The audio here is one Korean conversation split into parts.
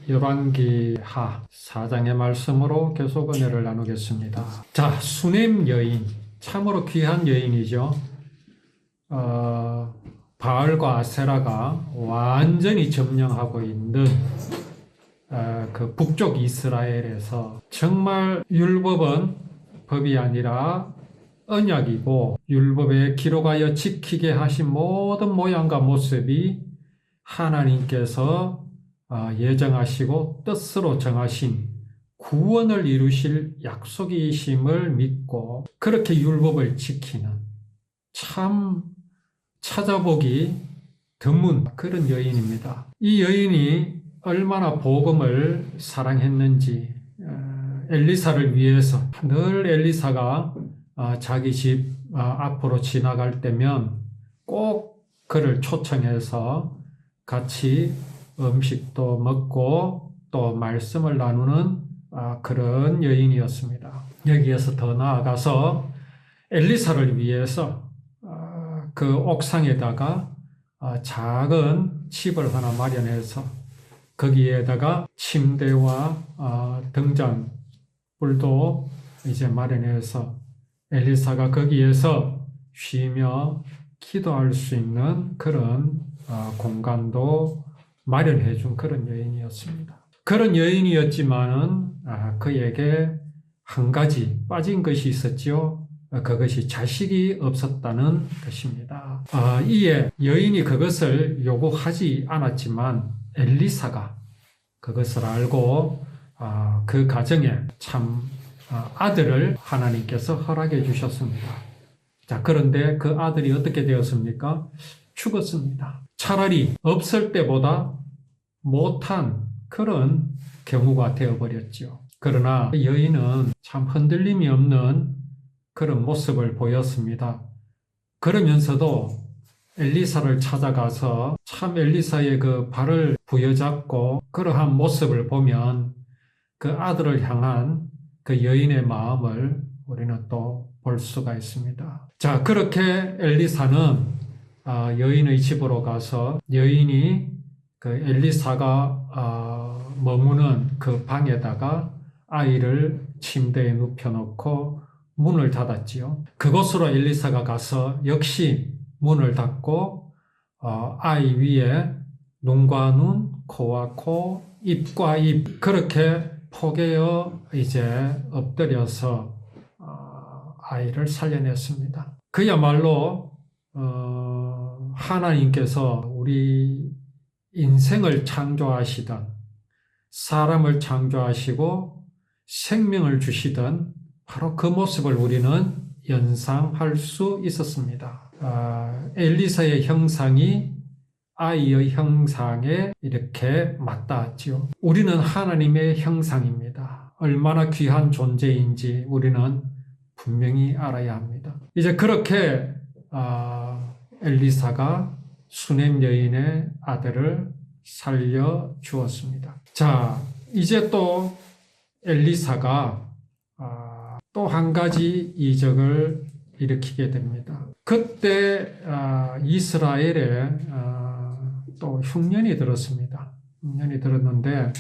열왕기하 4장의 말씀으로 계속 은혜를 나누겠습니다. 자, 수넴 여인, 참으로 귀한 여인이죠. 바알과 아세라가 완전히 점령하고 있는 그 북쪽 이스라엘에서 정말 율법은 법이 아니라 언약이고, 율법에 기록하여 지키게 하신 모든 모양과 모습이 하나님께서 예정하시고 뜻으로 정하신 구원을 이루실 약속이심을 믿고 그렇게 율법을 지키는, 참 찾아보기 드문 그런 여인입니다. 이 여인이 얼마나 복음을 사랑했는지, 엘리사를 위해서 늘 엘리사가 자기 집 앞으로 지나갈 때면 꼭 그를 초청해서 같이 음식도 먹고 또 말씀을 나누는 그런 여인이었습니다. 여기에서 더 나아가서 엘리사를 위해서 그 옥상에다가 작은 집을 하나 마련해서 거기에다가 침대와 등잔불도 이제 마련해서 엘리사가 거기에서 쉬며 기도할 수 있는 그런 공간도 마련해 준 그런 여인이었습니다. 그런 여인이었지만은 그에게 한 가지 빠진 것이 있었지요. 그것이 자식이 없었다는 것입니다. 이에 여인이 그것을 요구하지 않았지만 엘리사가 그것을 알고 그 가정에 참 아들을 하나님께서 허락해 주셨습니다. 자, 그런데 그 아들이 어떻게 되었습니까? 죽었습니다. 차라리 없을 때보다 못한 그런 경우가 되어버렸죠. 그러나 여인은 참 흔들림이 없는 그런 모습을 보였습니다. 그러면서도 엘리사를 찾아가서 참 엘리사의 그 발을 부여잡고 그러한 모습을 보면 그 아들을 향한 그 여인의 마음을 우리는 또 볼 수가 있습니다. 자, 그렇게 엘리사는 여인의 집으로 가서 여인이 그 엘리사가 머무는 그 방에다가 아이를 침대에 눕혀놓고 문을 닫았지요. 그곳으로 엘리사가 가서 역시 문을 닫고 아이 위에 눈과 눈, 코와 코, 입과 입 그렇게 포개어 이제 엎드려서 아이를 살려냈습니다. 그야말로 하나님께서 우리 인생을 창조하시던, 사람을 창조하시고 생명을 주시던 바로 그 모습을 우리는 연상할 수 있었습니다. 엘리사의 형상이 아이의 형상에 이렇게 맞닿았지요. 우리는 하나님의 형상입니다. 얼마나 귀한 존재인지 우리는 분명히 알아야 합니다. 이제 그렇게 엘리사가 수넴 여인의 아들을 살려 주었습니다. 자, 이제 또 엘리사가 또 한 가지 이적을 일으키게 됩니다. 그때 이스라엘에 또 흉년이 들었습니다. 흉년이 들었는데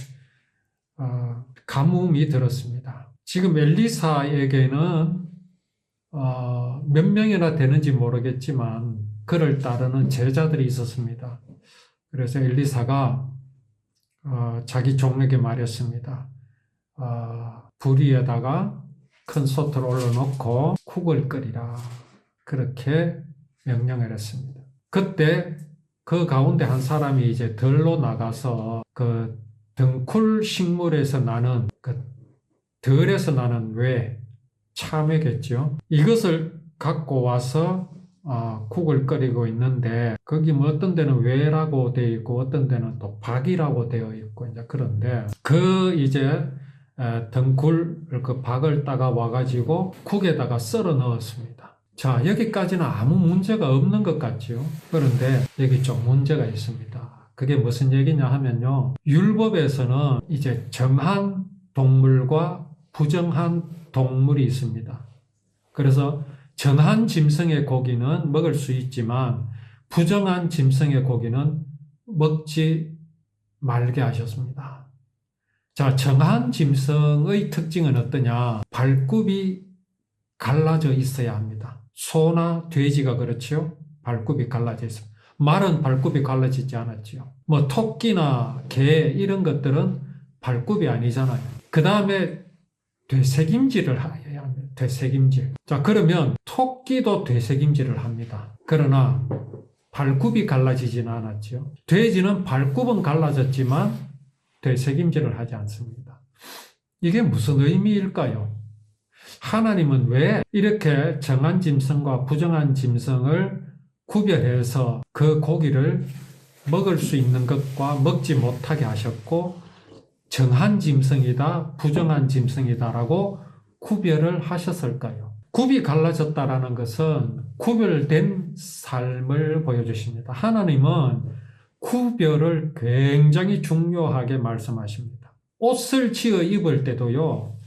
가뭄이 들었습니다. 지금 엘리사에게는 몇 명이나 되는지 모르겠지만 그를 따르는 제자들이 있었습니다. 그래서 엘리사가 자기 종에게 말했습니다. 불 위에다가 큰 솥을 올려놓고 국을 끓이라. 그렇게 명령을 했습니다. 그때 그 가운데 한 사람이 이제 들로 나가서 그 등쿨 식물에서 나는 그 들에서 나는 참외겠죠. 이것을 갖고 와서 국을 끓이고 있는데 거기 뭐 어떤 데는 왜라고 되어 있고 어떤 데는 또 박이라고 되어 있고 이제 그런데 그 이제 등굴 그 박을 따가 와가지고 국에다가 썰어 넣었습니다. 자, 여기까지는 아무 문제가 없는 것 같죠. 그런데 여기 좀 문제가 있습니다. 그게 무슨 얘기냐 하면요, 율법에서는 이제 정한 동물과 부정한 동물이 있습니다. 그래서 정한 짐승의 고기는 먹을 수 있지만 부정한 짐승의 고기는 먹지 말게 하셨습니다. 자, 정한 짐승의 특징은 어떠냐? 발굽이 갈라져 있어야 합니다. 소나 돼지가 그렇지요? 발굽이 갈라져 있습니다. 말은 발굽이 갈라지지 않았지요. 뭐 토끼나 개 이런 것들은 발굽이 아니잖아요. 그 다음에 되새김질을 해야 합니다. 되새김질. 자, 그러면 토끼도 되새김질을 합니다. 그러나 발굽이 갈라지지는 않았죠. 돼지는 발굽은 갈라졌지만 되새김질을 하지 않습니다. 이게 무슨 의미일까요? 하나님은 왜 이렇게 정한 짐승과 부정한 짐승을 구별해서 그 고기를 먹을 수 있는 것과 먹지 못하게 하셨고 정한 짐승이다, 부정한 짐승이다라고 구별을 하셨을까요? 굽이 갈라졌다라는 것은 구별된 삶을 보여주십니다. 하나님은 구별을 굉장히 중요하게 말씀하십니다. 옷을 지어 입을 때도요,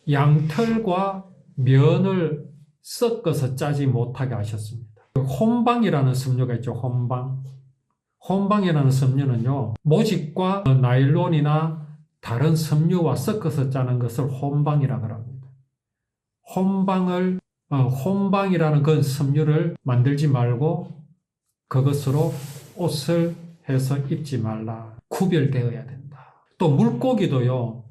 양털과 면을 섞어서 짜지 못하게 하셨습니다. 혼방이라는 섬유가 있죠. 혼방이라는 섬유는요, 모직과 나일론이나 다른 섬유와 섞어서 짜는 것을 혼방이라고 합니다. 혼방이라는 그 섬유를 만들지 말고 그것으로 옷을 해서 입지 말라. 구별되어야 된다. 또 물고기도요,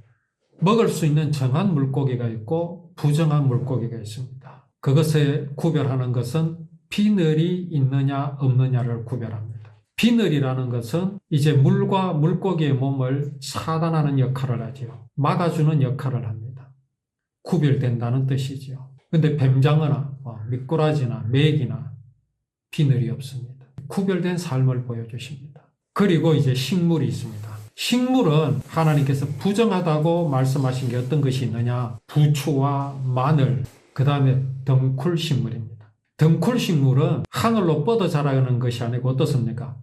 먹을 수 있는 정한 물고기가 있고 부정한 물고기가 있습니다. 그것을 구별하는 것은 비늘이 있느냐 없느냐를 구별합니다. 비늘이라는 것은 이제 물과 물고기의 몸을 차단하는 역할을 하죠. 막아주는 역할을 합니다. 구별된다는 뜻이죠. 근데 뱀장어나 미꾸라지나 메기나 비늘이 없습니다. 구별된 삶을 보여주십니다. 그리고 이제 식물이 있습니다. 식물은 하나님께서 부정하다고 말씀하신 게 어떤 것이 있느냐? 부추와 마늘, 그 다음에 덩쿨식물입니다. 덩쿨식물은 하늘로 뻗어 자라는 것이 아니고 어떻습니까?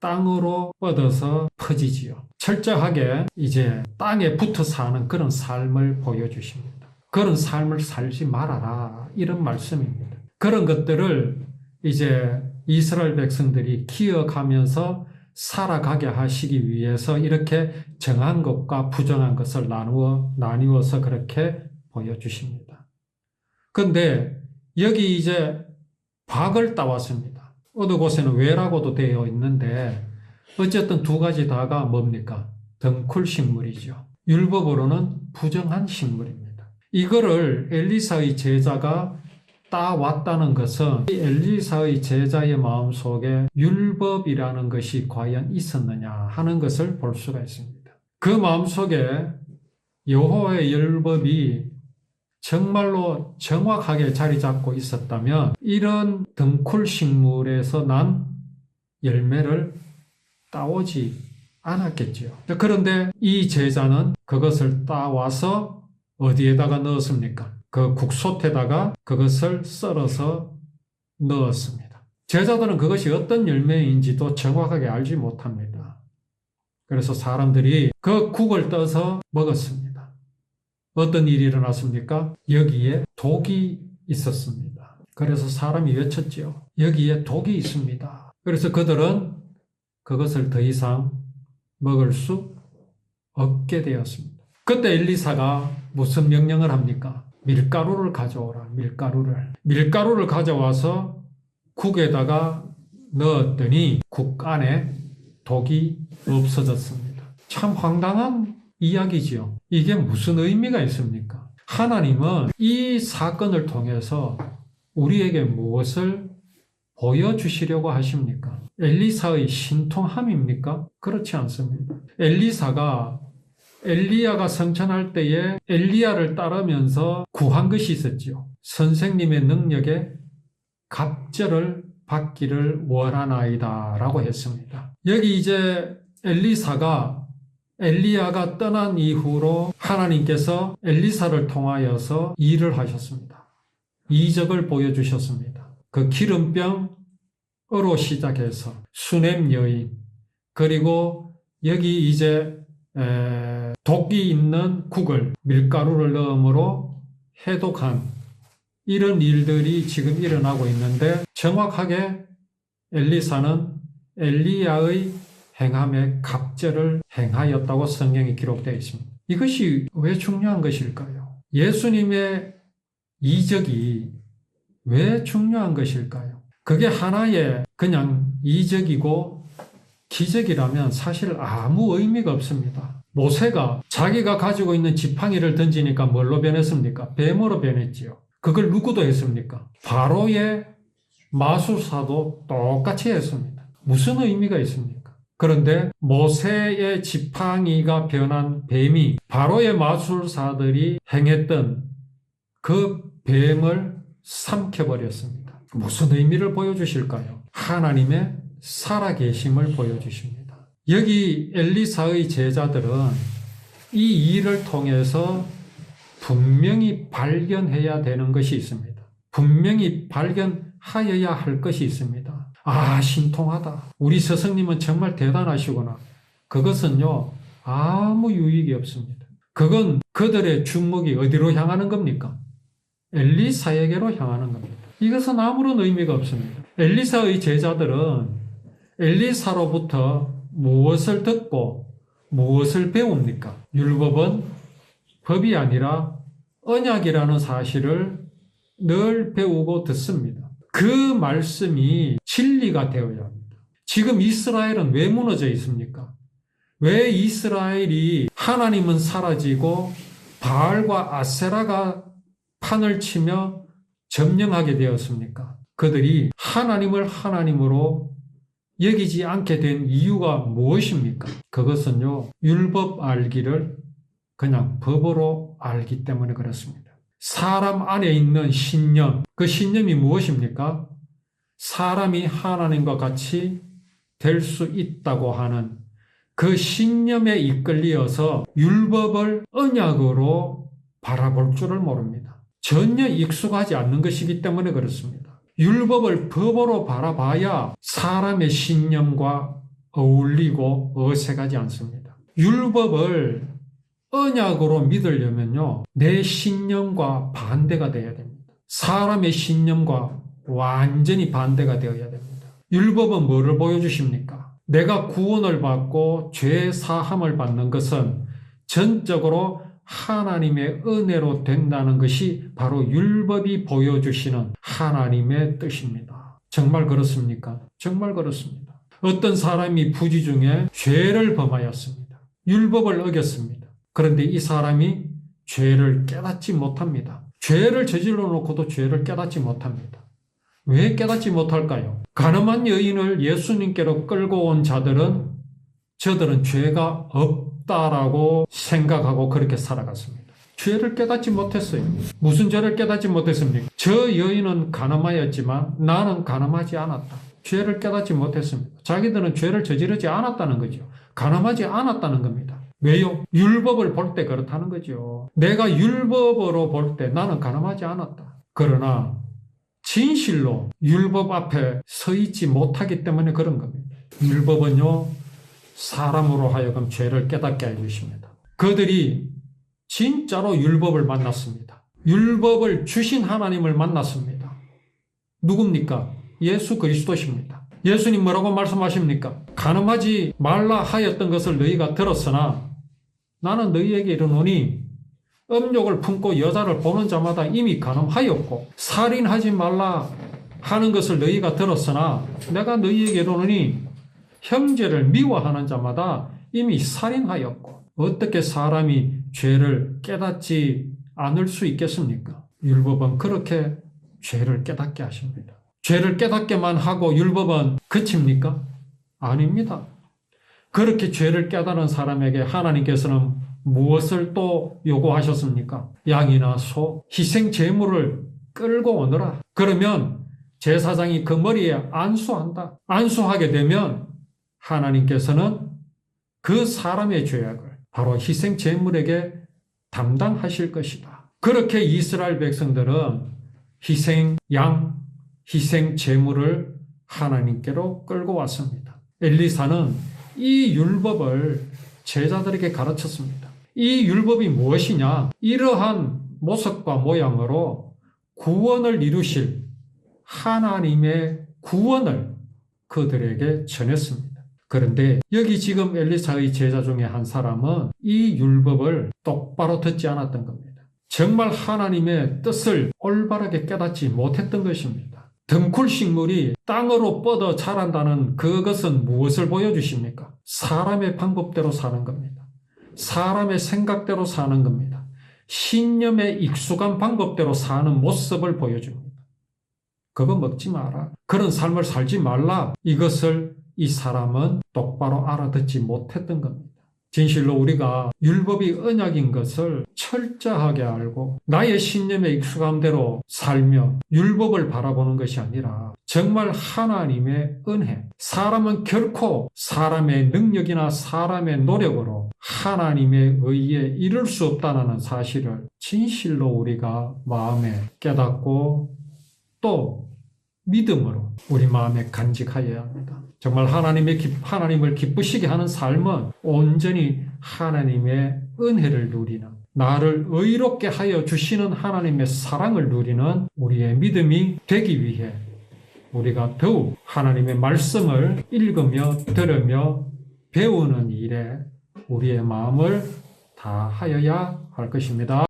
땅으로 뻗어서 퍼지지요. 철저하게 이제 땅에 붙어 사는 그런 삶을 보여주십니다. 그런 삶을 살지 말아라, 이런 말씀입니다. 그런 것들을 이제 이스라엘 백성들이 기억하면서 살아가게 하시기 위해서 이렇게 정한 것과 부정한 것을 나누어서 그렇게 보여주십니다. 그런데 여기 이제 박을 따왔습니다. 어느 곳에는 외라고도 되어 있는데 어쨌든 두 가지 다가 뭡니까? 덩쿨식물이죠. 율법으로는 부정한 식물입니다. 이거를 엘리사의 제자가 따왔다는 것은 엘리사의 제자의 마음속에 율법이라는 것이 과연 있었느냐 하는 것을 볼 수가 있습니다. 그 마음속에 여호와의 율법이 정말로 정확하게 자리 잡고 있었다면 이런 덩쿨식물에서 난 열매를 따오지 않았겠죠. 그런데 이 제자는 그것을 따와서 어디에다가 넣었습니까? 그 국솥에다가 그것을 썰어서 넣었습니다. 제자들은 그것이 어떤 열매인지도 정확하게 알지 못합니다. 그래서 사람들이 그 국을 떠서 먹었습니다. 어떤 일이 일어났습니까? 여기에 독이 있었습니다. 그래서 사람이 외쳤죠. 여기에 독이 있습니다. 그래서 그들은 그것을 더 이상 먹을 수 없게 되었습니다. 그때 엘리사가 무슨 명령을 합니까? 밀가루를 가져오라. 밀가루를 가져와서 국에다가 넣었더니 국 안에 독이 없어졌습니다. 참 황당한 이야기지요. 이게 무슨 의미가 있습니까? 하나님은 이 사건을 통해서 우리에게 무엇을 보여주시려고 하십니까? 엘리사의 신통함입니까? 그렇지 않습니다. 엘리사가 엘리야가 성천할 때에 엘리야를 따르면서 구한 것이 있었지요. 선생님의 능력에 갑절을 받기를 원하나이다 라고 했습니다. 여기 이제 엘리야가 떠난 이후로 하나님께서 엘리사를 통하여서 일을 하셨습니다. 이적을 보여주셨습니다. 그 기름병으로 시작해서 수넴 여인, 그리고 여기 이제 독이 있는 국을 밀가루를 넣음으로 해독한 이런 일들이 지금 일어나고 있는데 정확하게 엘리사는 엘리야의 행함에 갑절을 행하였다고 성경에 기록되어 있습니다. 이것이 왜 중요한 것일까요? 예수님의 이적이 왜 중요한 것일까요? 그게 하나의 그냥 이적이고 기적이라면 사실 아무 의미가 없습니다. 모세가 자기가 가지고 있는 지팡이를 던지니까 뭘로 변했습니까? 뱀으로 변했지요. 그걸 누구도 했습니까? 바로의 마술사도 똑같이 했습니다. 무슨 의미가 있습니까? 그런데 모세의 지팡이가 변한 뱀이 바로의 마술사들이 행했던 그 뱀을 삼켜버렸습니다. 무슨 의미를 보여주실까요? 하나님의 살아계심을 보여주십니다. 여기 엘리사의 제자들은 이 일을 통해서 분명히 발견해야 되는 것이 있습니다. 분명히 발견하여야 할 것이 있습니다. 아, 신통하다. 우리 스승님은 정말 대단하시구나. 그것은요, 아무 유익이 없습니다. 그건 그들의 주목이 어디로 향하는 겁니까? 엘리사에게로 향하는 겁니다. 이것은 아무런 의미가 없습니다. 엘리사의 제자들은 엘리사로부터 무엇을 듣고 무엇을 배웁니까? 율법은 법이 아니라 언약이라는 사실을 늘 배우고 듣습니다. 그 말씀이 진리가 되어야 합니다. 지금 이스라엘은 왜 무너져 있습니까? 왜 이스라엘이 하나님은 사라지고 바알과 아세라가 판을 치며 점령하게 되었습니까? 그들이 하나님을 하나님으로 여기지 않게 된 이유가 무엇입니까? 그것은요, 율법 알기를 그냥 법으로 알기 때문에 그렇습니다. 사람 안에 있는 신념, 그 신념이 무엇입니까? 사람이 하나님과 같이 될 수 있다고 하는 그 신념에 이끌려서 율법을 언약으로 바라볼 줄을 모릅니다. 전혀 익숙하지 않는 것이기 때문에 그렇습니다. 율법을 법으로 바라봐야 사람의 신념과 어울리고 어색하지 않습니다. 율법을 언약으로 믿으려면요, 내 신념과 반대가 되어야 됩니다. 사람의 신념과 완전히 반대가 되어야 됩니다. 율법은 뭐를 보여주십니까? 내가 구원을 받고 죄 사함을 받는 것은 전적으로 하나님의 은혜로 된다는 것이 바로 율법이 보여주시는 하나님의 뜻입니다. 정말 그렇습니까? 정말 그렇습니다. 어떤 사람이 부지 중에 죄를 범하였습니다. 율법을 어겼습니다. 그런데 이 사람이 죄를 깨닫지 못합니다. 죄를 저질러 놓고도 죄를 깨닫지 못합니다. 왜 깨닫지 못할까요? 가늠한 여인을 예수님께로 끌고 온 자들은 저들은 죄가 없다라고 생각하고 그렇게 살아갔습니다. 죄를 깨닫지 못했어요. 무슨 죄를 깨닫지 못했습니까? 저 여인은 가늠하였지만 나는 가늠하지 않았다. 죄를 깨닫지 못했습니다. 자기들은 죄를 저지르지 않았다는 거죠. 가늠하지 않았다는 겁니다. 왜요? 율법을 볼 때 그렇다는 거죠. 내가 율법으로 볼 때 나는 가늠하지 않았다. 그러나 진실로 율법 앞에 서 있지 못하기 때문에 그런 겁니다. 율법은요, 사람으로 하여금 죄를 깨닫게 해주십니다. 그들이 진짜로 율법을 만났습니다. 율법을 주신 하나님을 만났습니다. 누굽니까? 예수 그리스도십니다. 예수님 뭐라고 말씀하십니까? 가늠하지 말라 하였던 것을 너희가 들었으나 나는 너희에게 이르노니 음욕을 품고 여자를 보는 자마다 이미 가늠하였고 살인하지 말라 하는 것을 너희가 들었으나 내가 너희에게 이르노니 형제를 미워하는 자마다 이미 살인하였고 어떻게 사람이 죄를 깨닫지 않을 수 있겠습니까? 율법은 그렇게 죄를 깨닫게 하십니다. 죄를 깨닫게만 하고 율법은 그칩니까? 아닙니다. 그렇게 죄를 깨달은 사람에게 하나님께서는 무엇을 또 요구하셨습니까? 양이나 소, 희생 제물을 끌고 오너라. 그러면 제사장이 그 머리에 안수한다. 안수하게 되면 하나님께서는 그 사람의 죄악을 바로 희생 제물에게 담당하실 것이다. 그렇게 이스라엘 백성들은 희생 양, 희생 제물을 하나님께로 끌고 왔습니다. 엘리사는 이 율법을 제자들에게 가르쳤습니다. 이 율법이 무엇이냐? 이러한 모습과 모양으로 구원을 이루실 하나님의 구원을 그들에게 전했습니다. 그런데 여기 지금 엘리사의 제자 중에 한 사람은 이 율법을 똑바로 듣지 않았던 겁니다. 정말 하나님의 뜻을 올바르게 깨닫지 못했던 것입니다. 덩굴 식물이 땅으로 뻗어 자란다는 그것은 무엇을 보여주십니까? 사람의 방법대로 사는 겁니다. 사람의 생각대로 사는 겁니다. 신념에 익숙한 방법대로 사는 모습을 보여줍니다. 그거 먹지 마라. 그런 삶을 살지 말라. 이것을 이 사람은 똑바로 알아듣지 못했던 겁니다. 진실로 우리가 율법이 언약인 것을 철저하게 알고 나의 신념에 익숙한 대로 살며 율법을 바라보는 것이 아니라 정말 하나님의 은혜, 사람은 결코 사람의 능력이나 사람의 노력으로 하나님의 의에 이를 수 없다는 사실을 진실로 우리가 마음에 깨닫고 또 믿음으로 우리 마음에 간직하여야 합니다. 정말 하나님을 기쁘시게 하는 삶은 온전히 하나님의 은혜를 누리는, 나를 의롭게 하여 주시는 하나님의 사랑을 누리는 우리의 믿음이 되기 위해 우리가 더욱 하나님의 말씀을 읽으며 들으며 배우는 일에 우리의 마음을 다하여야 할 것입니다.